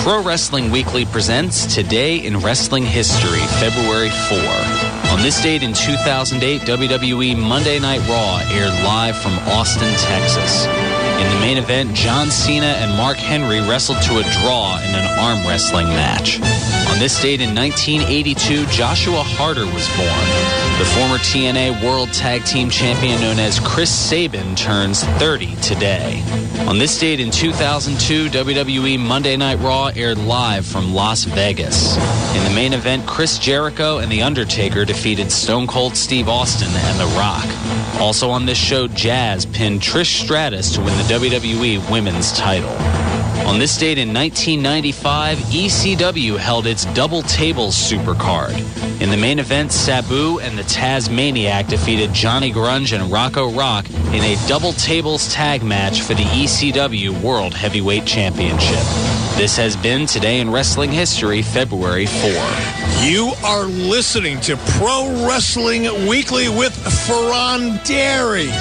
Pro Wrestling Weekly presents Today in Wrestling History, February 4. On this date in 2008, WWE Monday Night Raw aired live from Austin, Texas. In the main event, John Cena and Mark Henry wrestled to a draw in an arm wrestling match. On this date in 1982, Joshua Harder was born. The former TNA World Tag Team Champion known as Chris Sabin turns 30 today. On this date in 2002, WWE Monday Night Raw aired live from Las Vegas. In the main event, Chris Jericho and The Undertaker defeated Stone Cold Steve Austin and The Rock. Also on this show, Jazz pinned Trish Stratus to win the WWE Women's title. On this date in 1995, ECW held its Double Tables Supercard. In the main event, Sabu and the Tasmaniac defeated Johnny Grunge and Rocco Rock in a Double Tables tag match for the ECW World Heavyweight Championship. This has been Today in Wrestling History, February 4. You are listening to Pro Wrestling Weekly with Ferran Derry.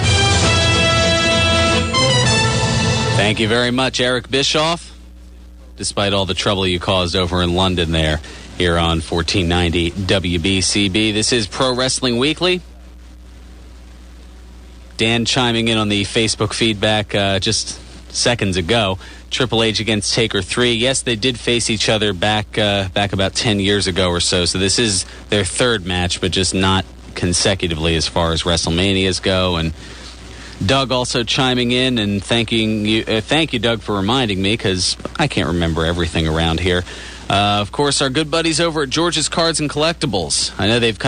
Thank you very much, Eric Bischoff, despite all the trouble you caused over in London there, here on 1490 WBCB. This is Pro Wrestling Weekly. Dan chiming in on the Facebook feedback just seconds ago. Triple H against Taker 3. Yes, they did face each other back about 10 years ago or so, so this is their third match, but just not consecutively as far as WrestleManias go. And Doug also chiming in and thanking you. Thank you, Doug, for reminding me, because I can't remember everything around here. Of course, our good buddies over at George's Cards and Collectibles. I know they've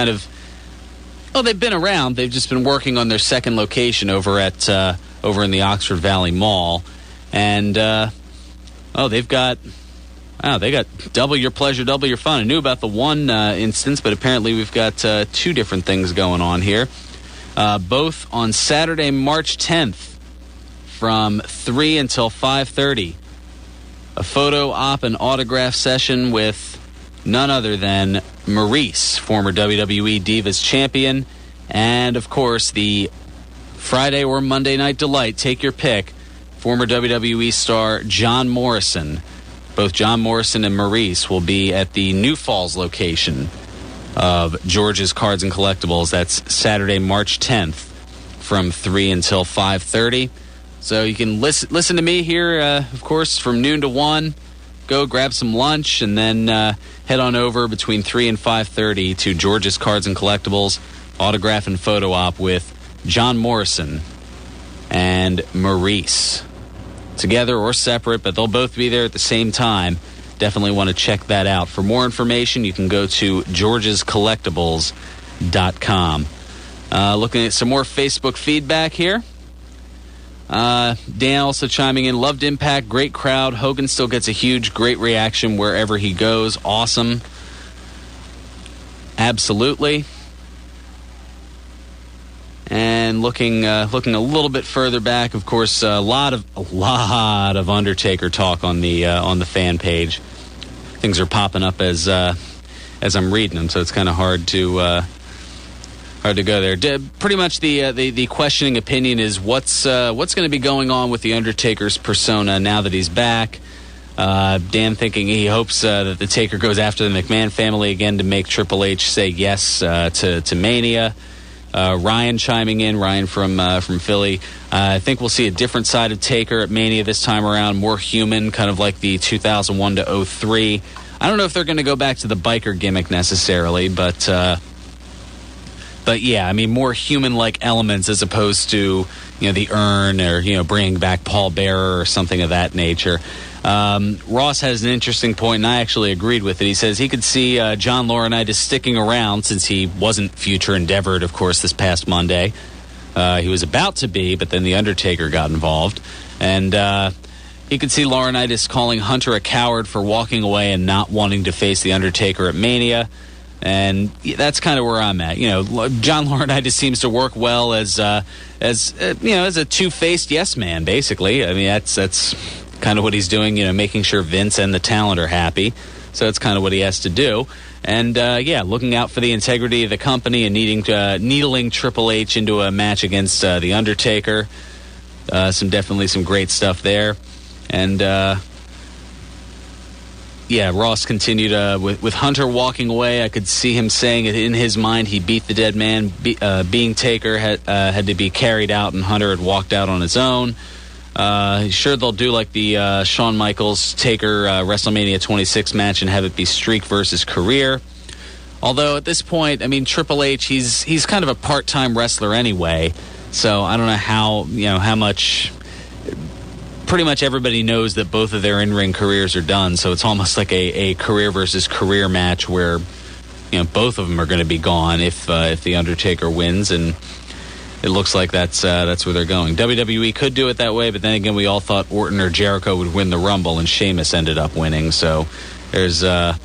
they've been around. They've just been working on their second location over in the Oxford Valley Mall. And, they got double your pleasure, double your fun. I knew about the one instance, but apparently we've got two different things going on here. Both on Saturday, March 10th from 3 until 5:30. A photo op and autograph session with none other than Maurice, former WWE Divas champion, and, of course, the Friday or Monday Night Delight, take your pick, former WWE star John Morrison. Both John Morrison and Maurice will be at the New Falls location of George's Cards and Collectibles. That's Saturday, March 10th from 3 until 5:30. So you can listen to me here, of course, from noon to 1. Go grab some lunch and then head on over between 3 and 5:30 to George's Cards and Collectibles, autograph and photo op with John Morrison and Maurice. Together or separate, but they'll both be there at the same time. Definitely want to check that out. For more information, you can go to georgescollectibles.com. Looking at some more Facebook feedback here. Dan also chiming in, loved Impact, great crowd. Hogan still gets a huge, great reaction wherever he goes. Awesome. Absolutely. And looking a little bit further back, of course, a lot of Undertaker talk on the fan page. Things are popping up as I'm reading them, so it's kind of hard to go there. Pretty much the questioning opinion is what's going to be going on with the Undertaker's persona now that he's back. Dan thinking he hopes that the Taker goes after the McMahon family again to make Triple H say yes to Mania. Ryan chiming in, Ryan from Philly. I think we'll see a different side of Taker at Mania this time around, more human, kind of like the 2001 to 2003. I don't know if they're going to go back to the biker gimmick necessarily, but yeah, I mean, more human-like elements as opposed to, the urn or, bringing back Paul Bearer or something of that nature. Ross has an interesting point, and I actually agreed with it. He says he could see John Laurinaitis sticking around since he wasn't future endeavored, of course, this past Monday. He was about to be, but then The Undertaker got involved. And he could see Laurinaitis calling Hunter a coward for walking away and not wanting to face The Undertaker at Mania. And that's kind of where I'm at. John Laurinaitis seems to work well as a two-faced yes man, basically. I mean, that's kind of what he's doing, making sure Vince and the talent are happy. So it's kind of what he has to do. And, looking out for the integrity of the company and needling Triple H into a match against The Undertaker. Definitely some great stuff there. And Ross continued with Hunter walking away. I could see him saying it in his mind. He beat the dead man. Being Taker had to be carried out, and Hunter had walked out on his own. Sure, they'll do like the Shawn Michaels Taker WrestleMania 26 match and have it be streak versus career. Although at this point, I mean, Triple H, he's kind of a part-time wrestler anyway. So I don't know how much. Pretty much everybody knows that both of their in-ring careers are done, so it's almost like a career versus career match where both of them are going to be gone if the Undertaker wins, and it looks like that's where they're going. WWE could do it that way, but then again, we all thought Orton or Jericho would win the Rumble, and Sheamus ended up winning. So there's a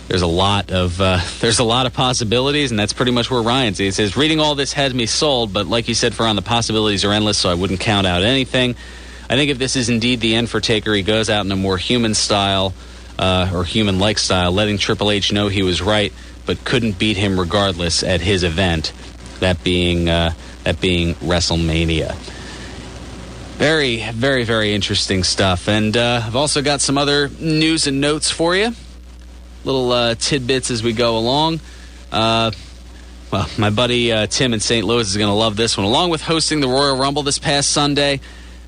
lot of possibilities, and that's pretty much where Ryan's. He says, reading all this has me sold, but like you said, Ferran, the possibilities are endless, so I wouldn't count out anything. I think if this is indeed the end for Taker, he goes out in a more human style, or human-like style, letting Triple H know he was right, but couldn't beat him regardless at his event, that being WrestleMania. Very, very, very interesting stuff. And I've also got some other news and notes for you. Little tidbits as we go along. Well, my buddy Tim in St. Louis is going to love this one. Along with hosting the Royal Rumble this past Sunday,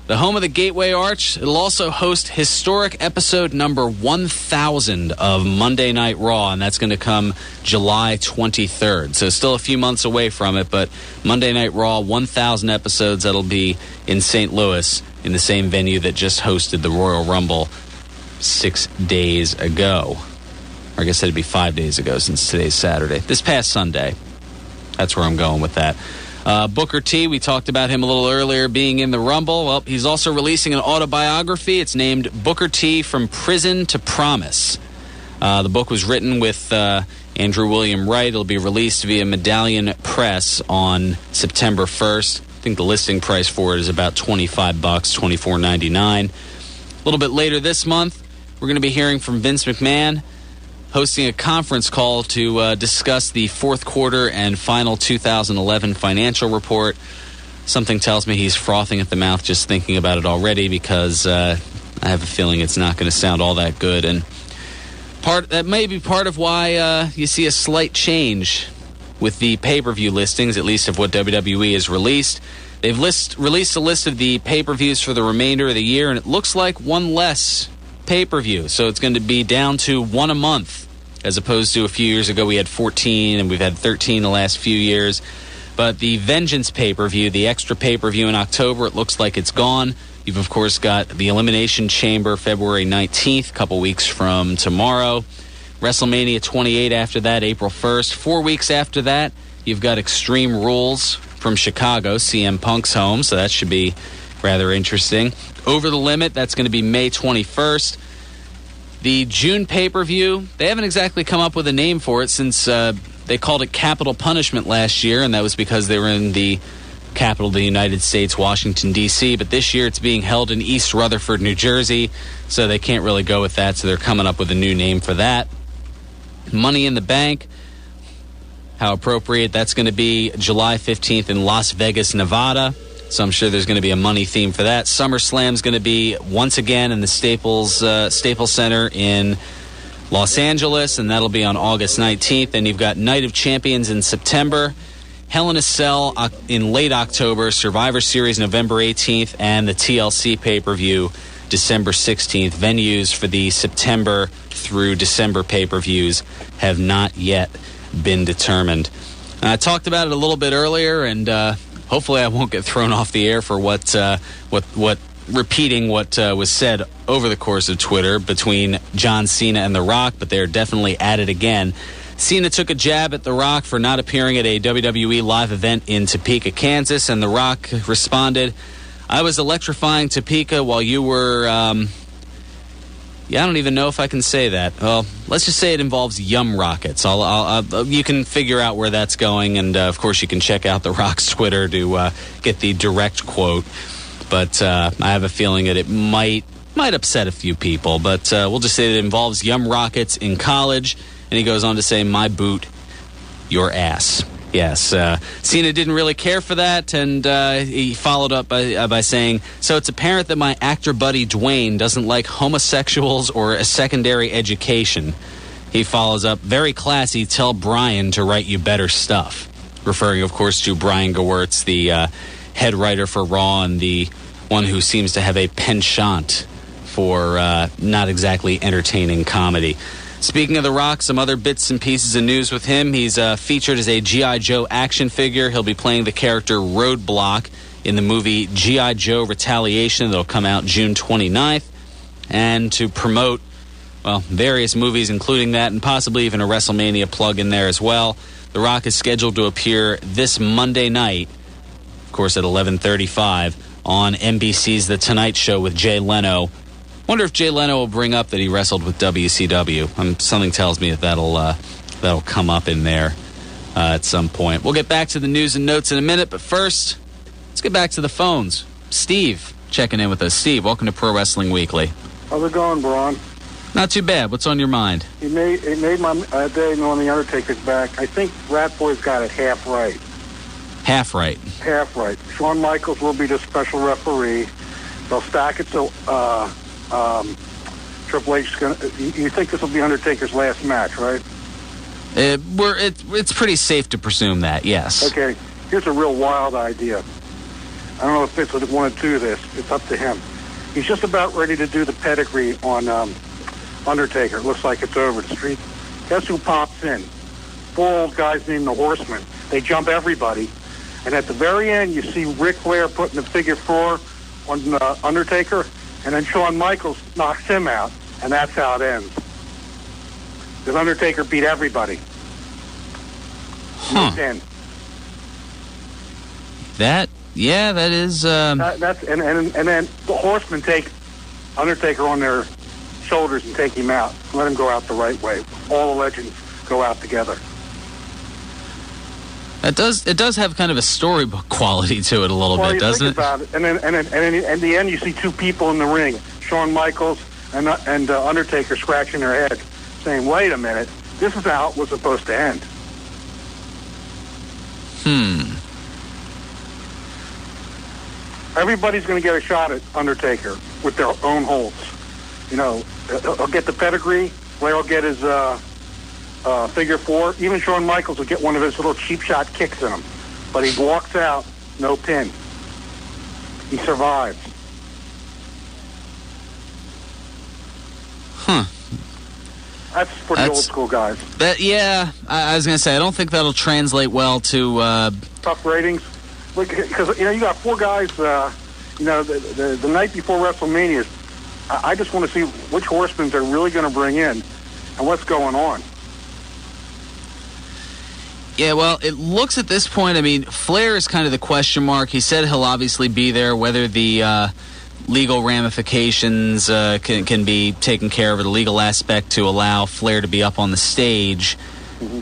the home of the Gateway Arch, it'll also host historic episode number 1,000 of Monday Night Raw, and that's going to come July 23rd. So still a few months away from it, but Monday Night Raw, 1,000 episodes, that'll be in St. Louis, in the same venue that just hosted the Royal Rumble 6 days ago. Or I guess it'd be 5 days ago since today's Saturday. This past Sunday. That's where I'm going with that. Booker T, we talked about him a little earlier being in the Rumble. Well, he's also releasing an autobiography. It's named Booker T From Prison to Promise. The book was written with Andrew William Wright. It'll be released via Medallion Press on September 1st. I think the listing price for it is about $25, $24.99. A little bit later this month, we're going to be hearing from Vince McMahon, hosting a conference call to discuss the fourth quarter and final 2011 financial report. Something tells me he's frothing at the mouth just thinking about it already, because I have a feeling it's not going to sound all that good. And that may be part of why you see a slight change with the pay-per-view listings, at least of what WWE has released. They've released a list of the pay-per-views for the remainder of the year, and it looks like one less pay-per-view. So it's going to be down to one a month, as opposed to a few years ago we had 14, and we've had 13 the last few years. But the Vengeance pay-per-view, the extra pay-per-view in October, it looks like it's gone. You've, of course, got the Elimination Chamber February 19th, a couple weeks from tomorrow. WrestleMania 28 after that, April 1st. 4 weeks after that, you've got Extreme Rules from Chicago, CM Punk's home, so that should be rather interesting. Over the Limit, that's going to be May 21st. The June pay-per-view, they haven't exactly come up with a name for it since they called it Capital Punishment last year, and that was because they were in the capital of the United States, Washington, D.C., but this year it's being held in East Rutherford, New Jersey, so they can't really go with that, so they're coming up with a new name for that. Money in the Bank, how appropriate, that's going to be July 15th in Las Vegas, Nevada. So I'm sure there's going to be a money theme for that. SummerSlam's going to be once again in the Staples Center in Los Angeles, and that'll be on August 19th. And you've got Night of Champions in September, Hell in a Cell in late October, Survivor Series November 18th, and the TLC pay-per-view December 16th. Venues for the September through December pay-per-views have not yet been determined. I talked about it a little bit earlier, and hopefully I won't get thrown off the air for repeating what was said over the course of Twitter between John Cena and The Rock, but they're definitely at it again. Cena took a jab at The Rock for not appearing at a WWE live event in Topeka, Kansas, and The Rock responded, "I was electrifying Topeka while you were, I don't even know if I can say that. Well, let's just say it involves yum rockets. You can figure out where that's going, and of course you can check out The Rock's Twitter to get the direct quote. But I have a feeling that it might upset a few people. But we'll just say that it involves yum rockets in college, and he goes on to say, "My boot, your ass." Yes, Cena didn't really care for that, and he followed up by saying, "So it's apparent that my actor buddy Dwayne doesn't like homosexuals or a secondary education." He follows up, "Very classy, tell Brian to write you better stuff." Referring, of course, to Brian Gewirtz, the head writer for Raw and the one who seems to have a penchant for not exactly entertaining comedy. Speaking of The Rock, some other bits and pieces of news with him. He's featured as a G.I. Joe action figure. He'll be playing the character Roadblock in the movie G.I. Joe Retaliation that'll come out June 29th. And to promote, well, various movies, including that, and possibly even a WrestleMania plug in there as well, The Rock is scheduled to appear this Monday night, of course at 11:35, on NBC's The Tonight Show with Jay Leno. Wonder if Jay Leno will bring up that he wrestled with WCW. Something tells me that that'll come up in there at some point. We'll get back to the news and notes in a minute, but first, let's get back to the phones. Steve checking in with us. Steve, welcome to Pro Wrestling Weekly. How's it going, Braun? Not too bad. What's on your mind? It made my day knowing the Undertaker's back. I think Rat Boy's got it half right. Half right. Half right. Shawn Michaels will be the special referee. They'll stack it so Triple H is going to... You think this will be Undertaker's last match, right? It's pretty safe to presume that, yes. Okay, here's a real wild idea. I don't know if Vince would want to do this. It's up to him. He's just about ready to do the pedigree on Undertaker. It looks like it's over the street. Guess who pops in? 4 old guys named the Horsemen. They jump everybody. And at the very end, you see Ric Flair putting the figure 4 on Undertaker, and then Shawn Michaels knocks him out, and that's how it ends. Because Undertaker beat everybody. Huh. That is... That's and then the Horsemen take Undertaker on their shoulders and take him out. Let him go out the right way. All the legends go out together. It does have kind of a storybook quality to it a little bit, doesn't it? About it? And then in the end, you see 2 people in the ring, Shawn Michaels and Undertaker, scratching their head, saying, "Wait a minute, this is how it was supposed to end." Everybody's going to get a shot at Undertaker with their own holds. You know, he'll get the pedigree. Flair will get his figure 4. Even Shawn Michaels will get one of his little cheap shot kicks in him. But he walks out, no pin. He survives. Huh. That's for the old school guys. I was going to say, I don't think that'll translate well to... tough ratings. Because, you got 4 guys, the night before WrestleMania. I just want to see which horsemen they're really going to bring in and what's going on. Yeah, well, it looks at this point, I mean, Flair is kind of the question mark. He said he'll obviously be there, whether the legal ramifications can be taken care of, or the legal aspect to allow Flair to be up on the stage.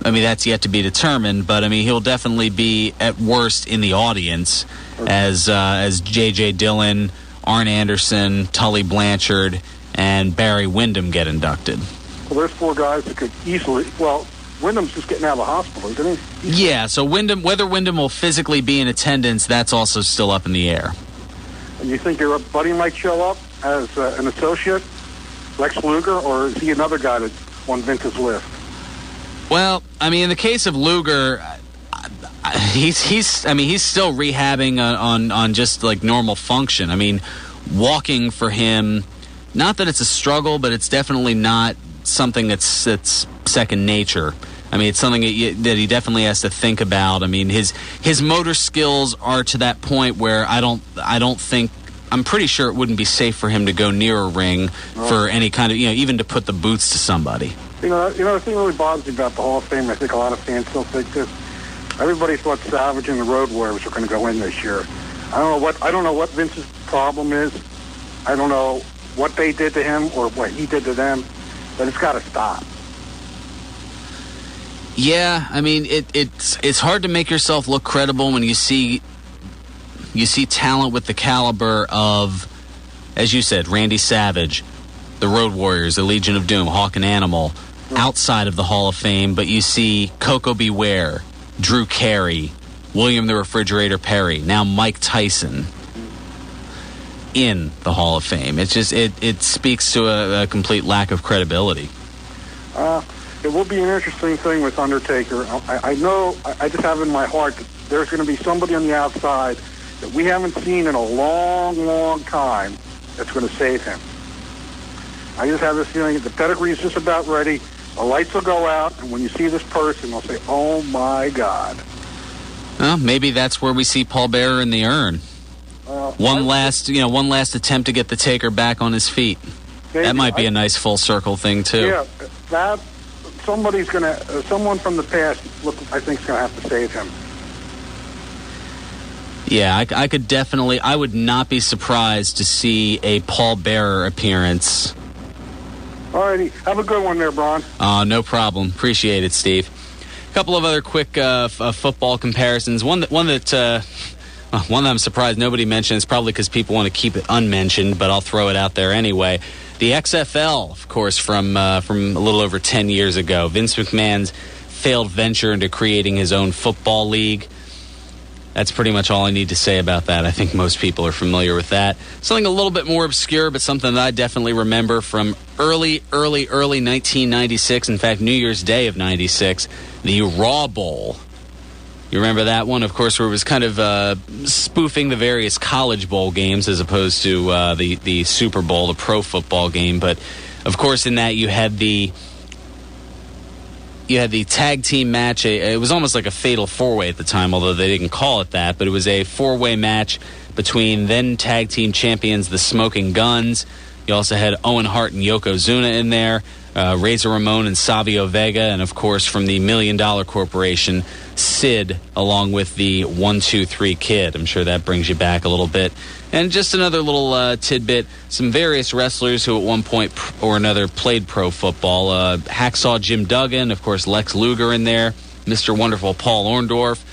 I mean, that's yet to be determined, but I mean, he'll definitely be at worst in the audience as J.J. Dillon, Arn Anderson, Tully Blanchard, and Barry Windham get inducted. Well, there's 4 guys that could easily... Well, Wyndham's just getting out of the hospital, isn't he? Yeah, so whether Windham will physically be in attendance, that's also still up in the air. And you think your buddy might show up as an associate, Lex Luger, or is he another guy that's on Vince's list? Well, I mean, in the case of Luger, he's still rehabbing on just like normal function. I mean, walking for him, not that it's a struggle, but it's definitely not something that's second nature. I mean, it's something that he definitely has to think about. I mean, his motor skills are to that point where I'm pretty sure it wouldn't be safe for him to go near a ring for any kind of, even to put the boots to somebody. The thing that really bothers me about the Hall of Fame, I think a lot of fans still think this. Everybody thought Savage and the Road Warriors were going to go in this year. I don't know what Vince's problem is. I don't know what they did to him or what he did to them, but it's got to stop. Yeah, I mean, it's hard to make yourself look credible when you see talent with the caliber of, as you said, Randy Savage, the Road Warriors, the Legion of Doom, Hawk and Animal, outside of the Hall of Fame, but you see Koko Beware, Drew Carey, William the Refrigerator Perry, now Mike Tyson in the Hall of Fame. It's just it speaks to a complete lack of credibility. It will be an interesting thing with Undertaker. I know, I just have in my heart that there's going to be somebody on the outside that we haven't seen in a long, long time that's going to save him. I just have this feeling that the pedigree is just about ready. The lights will go out, and when you see this person, you'll say, "Oh my God!" Well, maybe that's where we see Paul Bearer in the urn. One last attempt to get the Taker back on his feet. Maybe. That might be a nice full circle thing too. Yeah, someone from the past, I think, is going to have to save him. Yeah, I would not be surprised to see a Paul Bearer appearance. All righty. Have a good one there, Bron. No problem. Appreciate it, Steve. A couple of other quick football comparisons. One that I'm surprised nobody mentions, probably because people want to keep it unmentioned, but I'll throw it out there anyway. The XFL, of course, from a little over 10 years ago. Vince McMahon's failed venture into creating his own football league. That's pretty much all I need to say about that. I think most people are familiar with that. Something a little bit more obscure, but something that I definitely remember from early 1996. In fact, New Year's Day of 96, the Raw Bowl. You remember that one? Of course, where it was kind of spoofing the various college bowl games as opposed to the Super Bowl, the pro football game. But, of course, in that you had the tag team match. It was almost like a fatal four-way at the time, although they didn't call it that. But it was a four-way match between then tag team champions, the Smoking Guns. You also had Owen Hart and Yokozuna in there, Razor Ramon and Savio Vega, and, of course, from the $1 Million Corporation, Sid, along with the 1-2-3 Kid. I'm sure that brings you back a little bit. And just another little tidbit, some various wrestlers who at one point or another played pro football. Hacksaw Jim Duggan, of course, Lex Luger in there, Mr. Wonderful Paul Orndorff,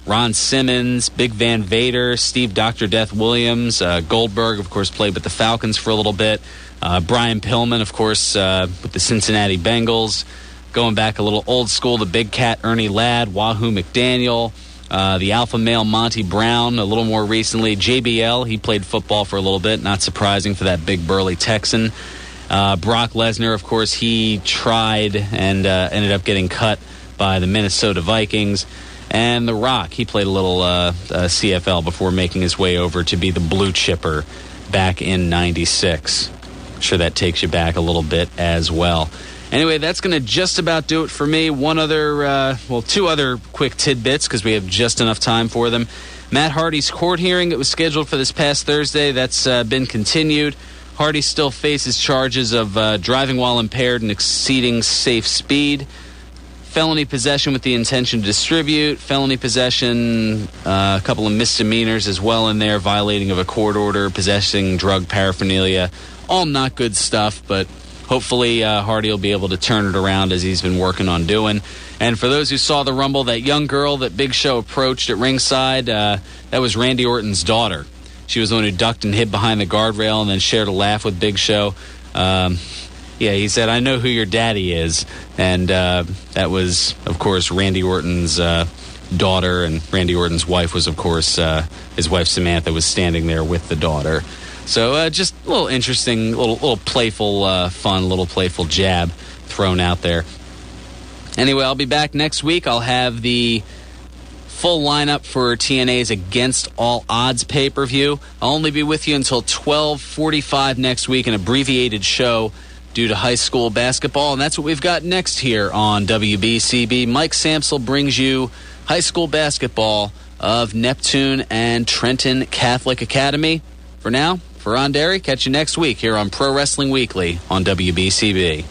Ron Simmons, Big Van Vader, Steve Dr. Death Williams, Goldberg, of course, played with the Falcons for a little bit, Brian Pillman, of course, with the Cincinnati Bengals. Going back a little old school, the Big Cat Ernie Ladd, Wahoo McDaniel, the Alpha Male Monty Brown, a little more recently. JBL, he played football for a little bit, not surprising for that big burly Texan. Brock Lesnar, of course, he tried and ended up getting cut by the Minnesota Vikings. And The Rock, he played a little CFL before making his way over to be the Blue Chipper back in 96. I'm sure that takes you back a little bit as well. Anyway, that's going to just about do it for me. Two other quick tidbits because we have just enough time for them. Matt Hardy's court hearing that was scheduled for this past Thursday, that's been continued. Hardy still faces charges of driving while impaired and exceeding safe speed, felony possession with the intention to distribute, felony possession, a couple of misdemeanors as well in there, violating of a court order, possessing drug paraphernalia. All not good stuff, but hopefully Hardy will be able to turn it around as he's been working on doing. And for those who saw the Rumble, that young girl that Big Show approached at ringside, that was Randy Orton's daughter. She was the one who ducked and hid behind the guardrail and then shared a laugh with Big Show. He said, "I know who your daddy is." And that was, of course, Randy Orton's daughter. And Randy Orton's wife was, of course, his wife Samantha was standing there with the daughter. So just a little interesting, little playful, fun, little playful jab thrown out there. Anyway, I'll be back next week. I'll have the full lineup for TNA's Against All Odds pay-per-view. I'll only be with you until 12:45 next week, an abbreviated show due to high school basketball, and that's what we've got next here on WBCB. Mike Samsel brings you high school basketball of Neptune and Trenton Catholic Academy. For now, for Ron Derry, catch you next week here on Pro Wrestling Weekly on WBCB.